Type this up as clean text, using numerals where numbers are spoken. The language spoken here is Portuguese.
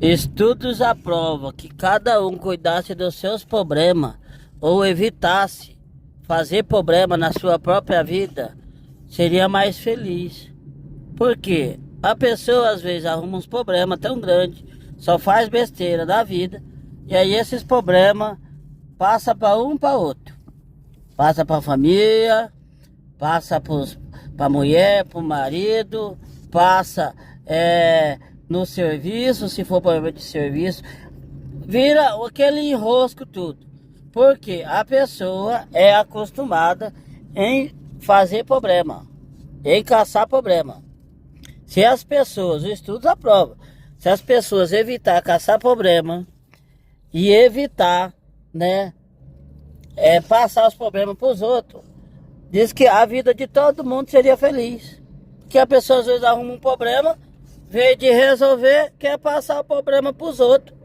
Estudos aprovam que cada um cuidasse dos seus problemas ou evitasse fazer problema na sua própria vida, seria mais feliz. Por quê? A pessoa às vezes arruma uns problemas tão grandes, só faz besteira da vida, e aí esses problemas passa para um para outro. Passa para a família, passa para a mulher, para o marido, passa no serviço, se for problema de serviço, vira aquele enrosco tudo. Porque a pessoa é acostumada em fazer problema, em caçar problema. Se as pessoas, o estudo aprova, se as pessoas evitar caçar problema e evitar, né, passar os problemas para os outros, diz que a vida de todo mundo seria feliz. Porque a pessoa às vezes arruma um problema, em vez de resolver, quer passar o problema para os outros.